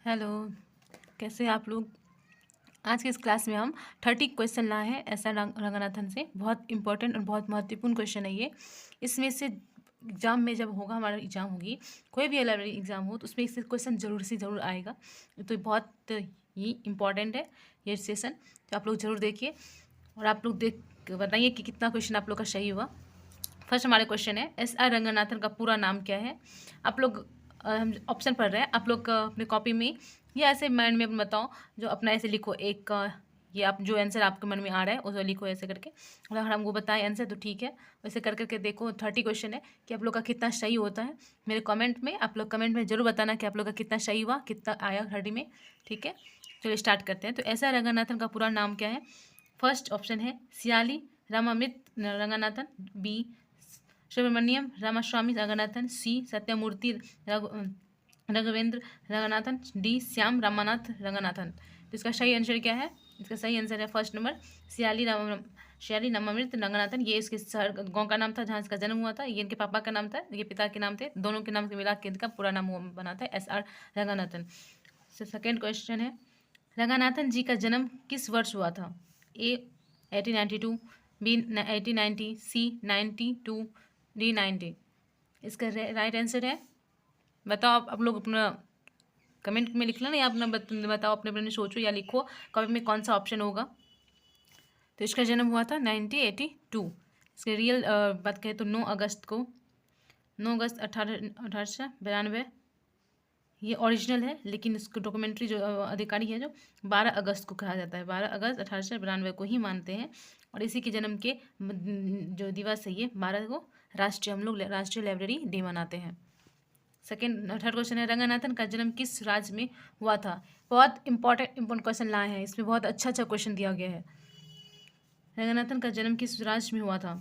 Hello. कैसे हैं आप लोग। आज के इस क्लास में हम 30 क्वेश्चन लाए हैं SR रंगनाथन से। बहुत इंपॉर्टेंट और बहुत महत्वपूर्ण क्वेश्चन है ये। इसमें से एग्ज़ाम में जब होगा, हमारा एग्ज़ाम होगी, कोई भी लाइब्रेरी एग्ज़ाम हो, तो उसमें इससे क्वेश्चन ज़रूर से ज़रूर आएगा। तो बहुत ही इम्पॉर्टेंट है ये सेशन, तो आप लोग ज़रूर देखिए और आप लोग देख बताइए कि कितना क्वेश्चन आप लोग का सही हुआ। फर्स्ट हमारे क्वेश्चन है, SR रंगनाथन का पूरा नाम क्या है। आप लोग हम ऑप्शन पढ़ रहे हैं, आप लोग अपने कॉपी में या ऐसे माइंड में बताओ, जो अपना ऐसे लिखो एक ये आप जो आंसर आपके मन में आ रहा है उसको लिखो ऐसे करके। अगर हमको बताएं आंसर तो ठीक है, वैसे कर करके देखो। 30 क्वेश्चन है कि आप लोग का कितना सही होता है। मेरे कमेंट में आप लोग कमेंट में जरूर बताना कि आप लोग का कितना सही हुआ, कितना आया 30 में। ठीक है, चलिए स्टार्ट करते हैं। तो SR रंगनाथन का पूरा नाम क्या है। फर्स्ट ऑप्शन है सियाली रामामृत रंगनाथन, बी सुब्रमण्यम रामास्वामी रंगनाथन, सी सत्यमूर्ति राघवेंद्र रंगनाथन, डी श्याम रामानाथ रंगनाथन। तो इसका सही आंसर क्या है। इसका सही आंसर है फर्स्ट नंबर सियाली रामामृत रंगनाथन। ये इसके शहर गांव का नाम था जहाँ इसका जन्म हुआ था। ये इनके पापा का नाम था, ये पिता के नाम थे। दोनों के नाम से मिला के इनका पूरा नाम बना था SR रंगनाथन। सेकेंड क्वेश्चन है, रंगनाथन जी का जन्म किस वर्ष हुआ था। ए 1892, बी 1890, सी 92, डी 90। इसका राइट आंसर है, बताओ आप लोग अपना कमेंट में लिख लेना या अपना बताओ, अपने अपने सोचो या लिखो कमेंट में कौन सा ऑप्शन होगा। तो इसका जन्म हुआ था 1982। इसके रियल बात करें तो 9 अगस्त को, 9 अगस्त 1892। ये ओरिजिनल है, लेकिन इसको डॉक्यूमेंट्री जो अधिकारी है जो 12 अगस्त को कहा जाता है। 12 अगस्त 1892 को ही मानते हैं। और इसी के जन्म के जो दिवस है ये 12 को राष्ट्रीय, हम लोग राष्ट्रीय लाइब्रेरी डे मनाते हैं। थर्ड क्वेश्चन है, रंगनाथन का जन्म किस राज्य में हुआ था। बहुत इंपॉर्टेंट क्वेश्चन लाए हैं, इसमें बहुत अच्छा अच्छा क्वेश्चन दिया गया है। रंगनाथन का जन्म किस राज्य में हुआ था।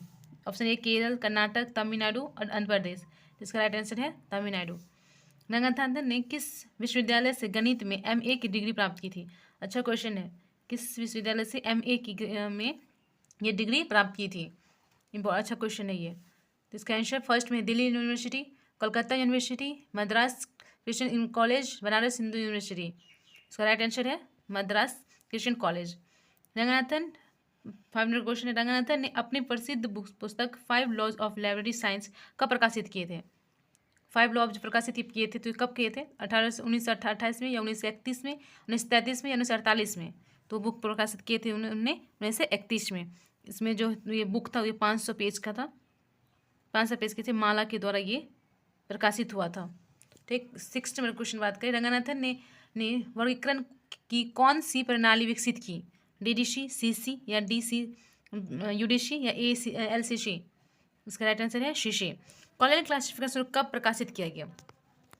ऑप्शन ए केरल, कर्नाटक, तमिलनाडु और आंध्र प्रदेश। इसका राइट आंसर है तमिलनाडु। रंगनाथन ने किस विश्वविद्यालय से गणित में MA की डिग्री प्राप्त की थी। अच्छा क्वेश्चन है, किस विश्वविद्यालय से MA की में ये डिग्री प्राप्त की थी। बहुत अच्छा क्वेश्चन है ये। तो इसका आंसर फर्स्ट में Delhi university, Kolkata university, Madras Christian college, Banaras Hindu university. इसका राइट आंसर है Madras Christian college. Ranganathan 500 question है, रंगनाथन ने अपनी प्रसिद्ध पुस्तक 5 लॉज ऑफ लाइब्रेरी साइंस कब प्रकाशित किए थे। 5 लॉ जो प्रकाशित किए थे तो कब किए थे, 1928 में या 1931 में, 1933 में या 1948 में। तो बुक प्रकाशित किए थे उन्होंने 1931 में। इसमें जो ये बुक था ये 500 पेज का था, 500 पेज के थे, माला के द्वारा ये प्रकाशित हुआ था। ठीक, 6 नंबर क्वेश्चन बात करें, रंगनाथन ने वर्गीकरण की कौन सी प्रणाली विकसित की। DDC, CC या DC UDC या LCC। इसका राइट आंसर है CC। कॉलेज क्लासिफिकेशन कब प्रकाशित किया गया।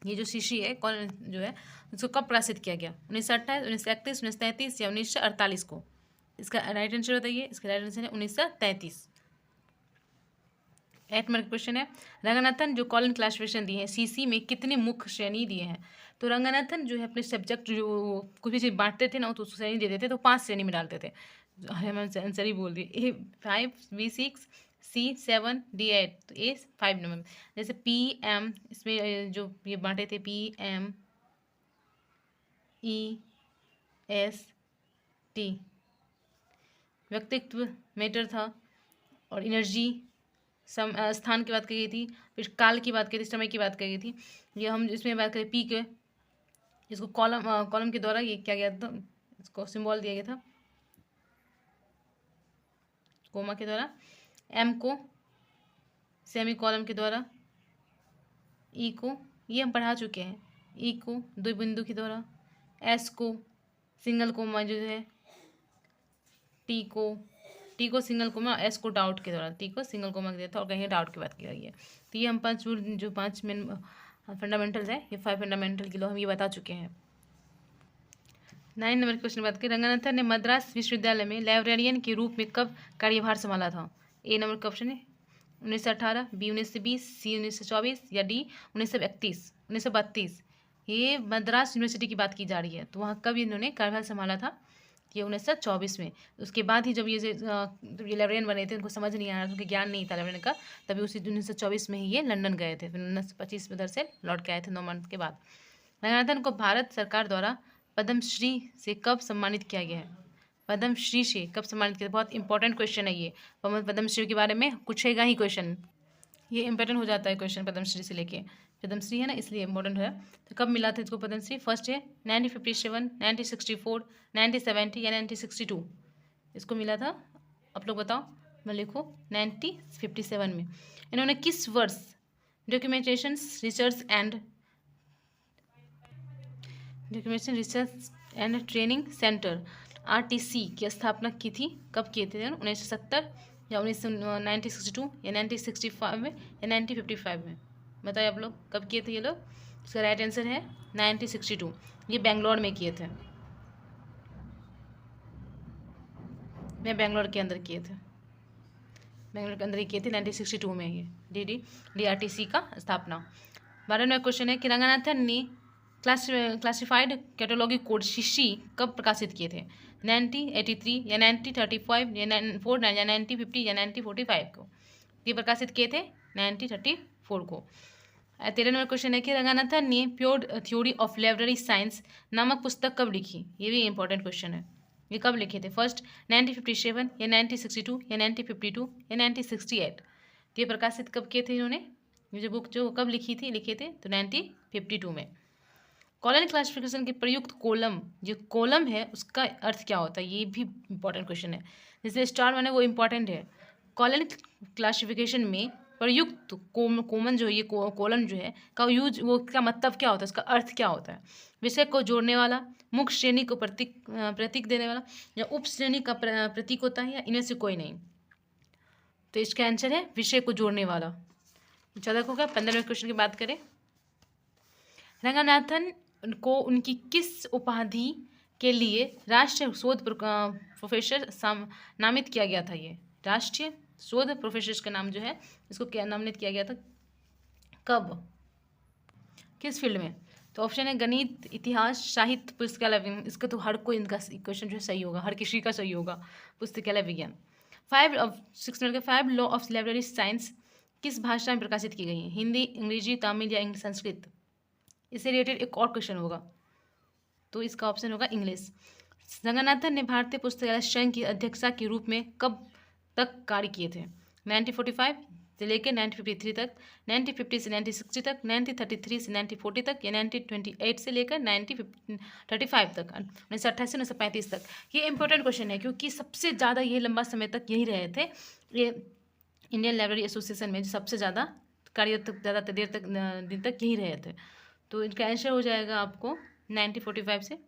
ये जो CC है कॉलेज जो है उसको कब प्रकाशित किया गया, 1928, 1931, 1933 या 1948 को। इसका राइट आंसर बताइए। इसका राइट आंसर है 1933। 8 नंबर क्वेश्चन है, रंगनाथन जो कॉलेज क्लासिफिकेशन दिए हैं CC में कितनी मुख्य श्रेणी दिए हैं। तो रंगनाथन जो है अपने सब्जेक्ट जो कुछ भी चीज़ बांटते थे ना तो उसको श्रेणी देते थे, तो 5 श्रेणी में डालते थे। हम आंसर ही बोल दिए, A5, B6, C7, D8। तो A5 नंबर। जैसे PM, इसमें जो ये बांटे थे PM EST, व्यक्तित्व मैटर था, और एनर्जी स्थान की बात की गई थी, फिर काल की बात की थी, समय की बात की गई थी। ये हम इसमें बात करें P के, इसको कॉलम के द्वारा ये क्या गया था, इसको सिंबल दिया गया था कोमा के द्वारा। M को सेमी कॉलम के द्वारा, E को ये हम पढ़ा चुके हैं, E को 2 बिंदु के द्वारा, S को सिंगल कोमा जो है, T को सिंगल कोमा, S को डाउट के द्वारा, T को सिंगल कोमा दिया था और कहीं डाउट की बात की गई है। तो ये हम 5 मेन फंडामेंटल्स है, ये 5 फंडामेंटल के लो हम ये बता चुके हैं। 9 नंबर क्वेश्चन बात करें, रंगनाथन ने मद्रास विश्वविद्यालय में लाइब्रेरियन के रूप में कब कार्यभार संभाला था। A नंबर का ऑप्शन है 1918, B 1920, C 1924 या D 1932। ये मद्रास यूनिवर्सिटी की बात की जा रही है, तो वहाँ कब इन्होंने कार्यभार संभाला था, ये 1924 में। उसके बाद ही जब ये लाइब्रेरियन बने थे, उनको समझ नहीं आ रहा था, उनके ज्ञान नहीं था लाइब्रेरियन का, तभी उसी 1924 में ही ये लंदन गए थे। फिर 1925 में उधर से लौट के आए थे 9 मंथ के बाद। रंगनाथन को भारत सरकार द्वारा पद्मश्री से कब सम्मानित किया गया है? पद्मश्री से कब सम्मानित किया? बहुत इंपॉर्टेंट क्वेश्चन है ये। पद्मश्री के बारे में पूछेगा ही क्वेश्चन, ये इंपॉर्टेंट हो जाता है क्वेश्चन पद्मश्री से लेके। पद्मश्री है ना, इसलिए इंपॉर्टेंट है। तो कब मिला था इसको पद्मश्री? फर्स्ट है 1957, 1964, 1970 या 1962? इसको मिला था, आप लोग बताओ। मैं लिखूँ 1957 में। इन्होंने किस वर्ष documentation research and training centre RTC की स्थापना की थी? कब किए थे? 1970 या 1962 या 1965 में या 1955 में? बताइए आप लोग, कब किए थे ये लोग? इसका राइट आंसर है 1962। ये बेंगलोर में किए थे, मैं बेंगलोर के अंदर किए थे, बेंगलोर के अंदर ही किए थे 1962 में ये DRTC का स्थापना। 12वां क्वेश्चन है कि रंगनाथन ने क्लासिफाइड कैटलॉगी कोड शिशी कब प्रकाशित किए थे? 1983 या 1935 या 1949 या 1950 या 1945 को? ये प्रकाशित किए थे 1934 को। 13वां क्वेश्चन है कि रंगनाथन ने pure theory of library science नामक पुस्तक कब लिखी? ये भी इंपॉर्टेंट क्वेश्चन है। ये कब लिखे थे? फर्स्ट 1957 या 1962 या 1952 या 1968? ये प्रकाशित कब किए थे इन्होंने? ये जो बुक जो कब लिखे थे तो 1952 में। कॉलम क्लासिफिकेशन के प्रयुक्त कॉलम, जो कॉलम है उसका अर्थ क्या होता है? ये भी इंपॉर्टेंट क्वेश्चन है, जिसमें स्टार वन है वो इंपॉर्टेंट है। कॉलम क्लासिफिकेशन में प्रयुक्त कॉमन जो ये कॉलम जो है का यूज, वो का मतलब क्या होता है, उसका अर्थ क्या होता है? विषय को जोड़ने वाला, मुख्य श्रेणी को प्रतीक देने वाला, या उप श्रेणी का प्रतीक होता है, या इनमें से कोई नहीं? तो इसका आंसर है विषय को जोड़ने वाला। 14 को क्या? 15वें क्वेश्चन की बात करें, रंगनाथन को उनकी किस उपाधि के लिए राष्ट्रीय शोध प्रोफेसर नामित किया गया था? ये राष्ट्रीय शोध प्रोफेसर का नाम जो है इसको क्या नामित किया गया था? कब, किस फील्ड में? तो ऑप्शन है गणित, इतिहास, साहित्य, पुस्तकालय विज्ञान। इसका तो हर कोई इनका क्वेश्चन जो है सही होगा, हर किसी का सही होगा। पुस्तकालय विज्ञान। 6 नंबर के 5 लॉ ऑफ लाइब्रेरी साइंस किस भाषा में प्रकाशित की गई है? हिंदी, अंग्रेजी, तमिल या संस्कृत? इससे रिलेटेड एक और क्वेश्चन होगा, तो इसका ऑप्शन होगा इंग्लिश। रंगनाथन ने भारतीय पुस्तकालय संघ की अध्यक्षा के रूप में कब तक कार्य किए थे? 1945 से लेकर 1953 तक, 1950 से 1960 तक, 1933 से 1940 तक, या 1928 से लेकर 1935 तक, 1928 से 1935 तक? ये इंपॉर्टेंट क्वेश्चन है क्योंकि सबसे ज़्यादा ये लंबा समय तक यही रहे थे। ये इंडियन लाइब्रेरी एसोसिएशन में जो सबसे ज़्यादा कार्यरत ज़्यादा देर तक दिन तक यही रहे थे। तो इनका आंसर हो जाएगा आपको 1945 से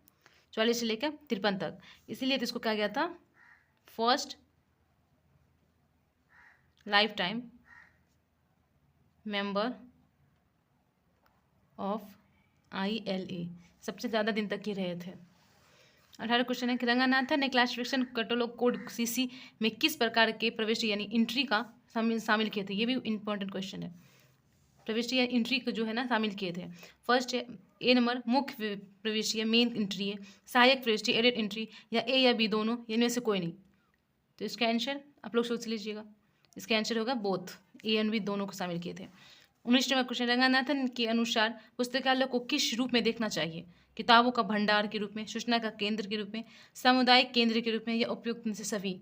44 से लेकर 53 तक। इसीलिए तो इसको कहा गया था first life time member of ILA, सबसे ज़्यादा दिन तक ही रहे थे। 18 क्वेश्चन है कि रंगनाथन ने क्लासिफिकेशन कैटलॉग कोड CC में किस प्रकार के प्रविष्टि यानी एंट्री का शामिल किए थे? ये भी इंपॉर्टेंट क्वेश्चन है। प्रविष्टि या एंट्री को जो है ना शामिल किए थे। फर्स्ट है A नंबर मुख्य प्रविष्टि या मेन एंट्री है, सहायक प्रविष्टि एडेड एंट्री, या A या B दोनों, इनमें से कोई नहीं? तो इसका आंसर आप लोग सोच लीजिएगा, इसका आंसर होगा बोथ, A एंड B दोनों को शामिल किए थे। 19वां क्वेश्चन, रंगनाथन के अनुसार पुस्तकालय को किस रूप में देखना चाहिए? किताबों का भंडार के रूप में, सूचना का केंद्र के रूप में, सामुदायिक केंद्र के रूप में, या उपयुक्त में से सभी?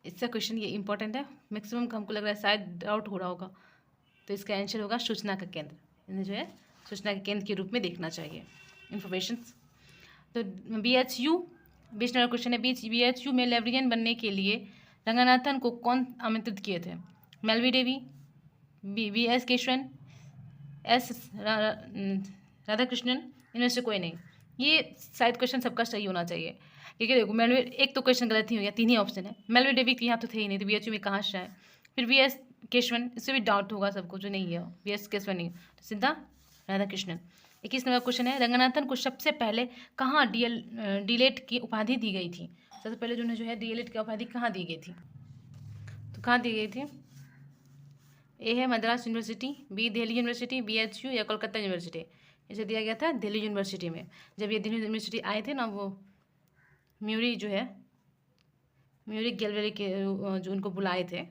इसका क्वेश्चन ये इंपॉर्टेंट है, मैक्सिमम हमको लग रहा है शायद डाउट हो रहा होगा। तो इसका आंसर होगा सूचना का केंद्र, इन्हें जो है सूचना के केंद्र के रूप में देखना चाहिए इंफॉर्मेशन। तो BHU 20 नंबर क्वेश्चन है, BHU में लाइब्रेरियन बनने के लिए रंगनाथन को कौन आमंत्रित किए थे? Melvil Dewey, VS Keshavan, S Radhakrishnan, इनमें से कोई नहीं? ये शायद क्वेश्चन सबका सही होना चाहिए, क्योंकि देखो मेलवी, एक तो क्वेश्चन गलत ही हो गया, 3 ही ऑप्शन है। मेलवी डेवी यहाँ तो थे ही नहीं, तो BHU में कहाँ से है? फिर VS केशवन, इससे भी डाउट होगा सबको, जो नहीं है VS केशवन नहीं, तो सीधा राधाकृष्णन। 21 नंबर क्वेश्चन है, रंगनाथन को सबसे पहले कहाँ DLED की उपाधि दी गई थी? सबसे पहले जो है DLED की उपाधि कहाँ दी गई थी? तो कहाँ दी गई थी? A है Madras university, B Delhi university, BHU या कोलकाता यूनिवर्सिटी? इसे दिया गया था दिल्ली यूनिवर्सिटी में। जब ये दिल्ली यूनिवर्सिटी आए थे ना, वो म्यूरी जो है, म्यूरी गैलरी के जो उनको बुलाए थे,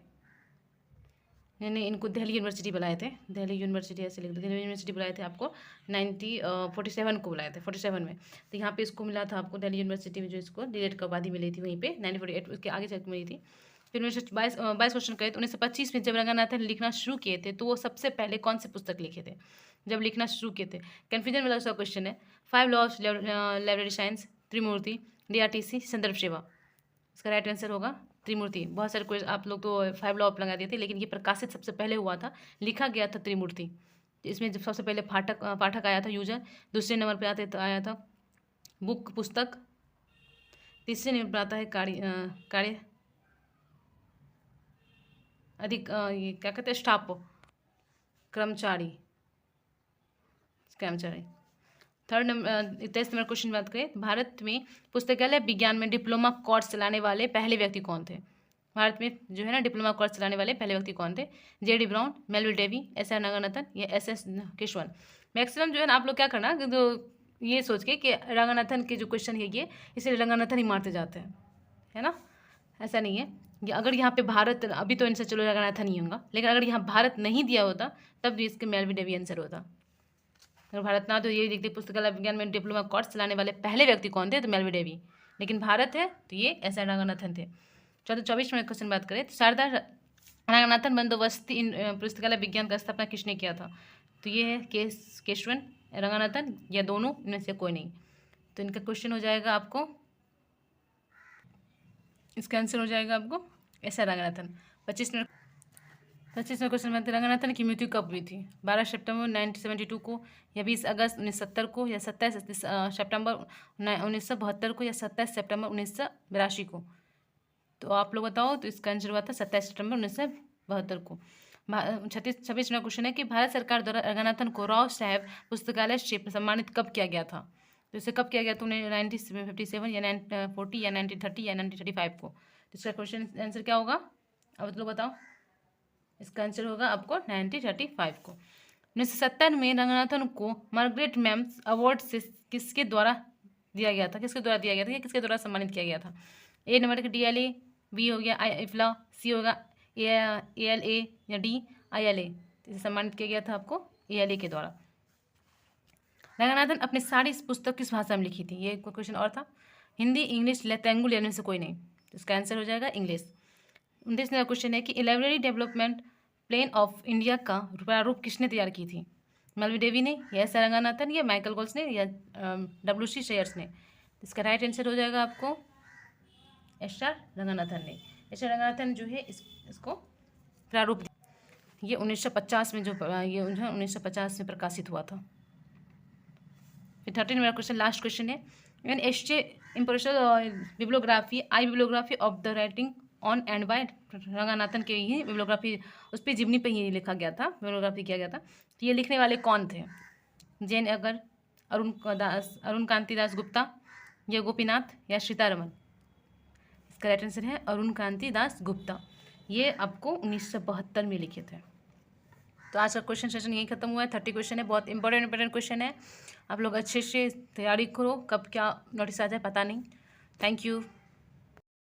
यानी इनको दिल्ली यूनिवर्सिटी बुलाए थे, दिल्ली यूनिवर्सिटी ऐसे लिख दो, दिल्ली यूनिवर्सिटी बुलाए थे आपको 47 को बुलाए थे, 47 में। तो यहाँ पे इसको मिला था आपको दिल्ली यूनिवर्सिटी में, जो इसको डीएड की उपाधि मिली थी वहीं पे 1948, उसके आगे चल मिली थी। फिर 1922 क्वेश्चन कहे तो 1925 में जब रंगनाथन लिखना शुरू किए थे तो वो सबसे पहले कौन सी पुस्तक लिखे थे जब लिखना शुरू किए थे? कन्फ्यूजन वाला सा क्वेश्चन है। 5 लॉ ऑफ लाइब्रेरी साइंस, त्रिमूर्ति, डीआरटीसी, संदर्भ सेवा। इसका राइट आंसर होगा त्रिमूर्ति। बहुत सारे क्वेश्चन आप लोग तो 5 लॉ ऑफ लगा दिए थे, लेकिन ये प्रकाशित सबसे पहले हुआ था, लिखा गया था त्रिमूर्ति। इसमें जब सबसे पहले पाठक आया था यूजर, दूसरे नंबर पर आया था बुक पुस्तक, तीसरे नंबर पर आता है कार्य अधिक ये क्या कहते हैं स्टाफ कर्मचारी। थर्ड नंबर 23 नंबर क्वेश्चन बात करें, भारत में पुस्तकालय विज्ञान में डिप्लोमा कोर्स चलाने वाले पहले व्यक्ति कौन थे? भारत में जो है ना डिप्लोमा कोर्स चलाने वाले पहले व्यक्ति कौन थे? JD Brown, Melvil Dewey, SR Ranganathan या एसएस केशवन। मैक्सिमम जो है ना आप लोग क्या करना जो ये सोच के कि रंगनाथन के जो क्वेश्चन है ये इसलिए रंगनाथन ही मारते जाते हैं, है ना? ऐसा नहीं है। अगर यहाँ पे भारत, अभी तो इनसे चलो रंगनाथन ही होगा, लेकिन अगर यहाँ भारत नहीं दिया होता तब भी इसके मेलविल डेवी आंसर होता। अगर भारत ना तो ये देखते पुस्तकालय विज्ञान में डिप्लोमा कोर्स चलाने वाले पहले व्यक्ति कौन थे? तो मेलविल डेवी। लेकिन भारत है तो ये एस आर रंगनाथन थे। 24 में क्वेश्चन बात करें तो शारदा रंगनाथन बंदोबस्ती पुस्तकालय विज्ञान का स्थापना किसने किया था? तो ये है केशवन रंगनाथन या दोनों, इनमें से कोई नहीं। तो इनका क्वेश्चन हो जाएगा आपको, इसका आंसर हो जाएगा आपको एस आर रंगनाथन। 25 में क्वेश्चन बनते रंगनाथन की मृत्यु कब हुई थी? 12 सितंबर 1972 को या 20 अगस्त 1970 को या 27 सितंबर 1972 को या 27 सितंबर 1982 को? तो आप लोग बताओ। तो इसका आंसर हुआ था 27 सितंबर 1972 को। 26वां क्वेश्चन है कि भारत सरकार द्वारा रंगनाथन को राव साहेब पुस्तकालय से सम्मानित कब किया गया था? तो इसे कब किया गया था? 1957 या 1940 या 1930 या 1935 को? तो इसका क्वेश्चन आंसर क्या होगा अब लोग बताओ। इसका आंसर होगा आपको 1935 को। 1970 में रंगनाथन को मार्गरेट मैम्स अवार्ड से किसके द्वारा दिया गया था? किसके द्वारा दिया गया था या किसके द्वारा सम्मानित किया गया था? ए नंबर का DLA, बी हो गया IFLA, सी होगा ALA या D ILA। इसे सम्मानित किया गया था आपको ALA के द्वारा। रंगनाथन अपनी सारी पुस्तक किस भाषा में लिखी थी? ये क्वेश्चन और था। हिंदी, इंग्लिश, तेलुगु, या इनमें से कोई नहीं। तो इसका आंसर हो जाएगा इंग्लिश। 29वां क्वेश्चन है कि library development plan of India का प्रारूप किसने तैयार की थी? मेलविल डेवी ने या एस आर रंगनाथन या माइकल गोल्स ने या WC शेयर्स ने? इसका राइट आंसर हो जाएगा आपको एस आर रंगनाथन ने। एस आर रंगनाथन जो है इसको प्रारूप ये 1950 में जो ये 1950 में प्रकाशित हुआ था। फिर 13 नंबर क्वेश्चन लास्ट क्वेश्चन है, an essay in personal bibliography I bibliography of the writing on and by Ranganathan के ही बिब्लियोग्राफी, उस पर जीवनी पे ही लिखा गया था, बिब्लियोग्राफी किया गया था। तो ये लिखने वाले कौन थे? जैन अगर, अरुण कांति दास गुप्ता या गोपीनाथ या सीतारमन? इसका राइट आंसर है अरुण कांति दास गुप्ता। ये आपको 1972 में लिखे थे। तो आज का क्वेश्चन सेशन यही खत्म हुआ है। 30 क्वेश्चन है, बहुत इंपॉर्टेंट क्वेश्चन है। आप लोग अच्छे से तैयारी करो, कब क्या नोटिस आ जाए पता नहीं। Thank you.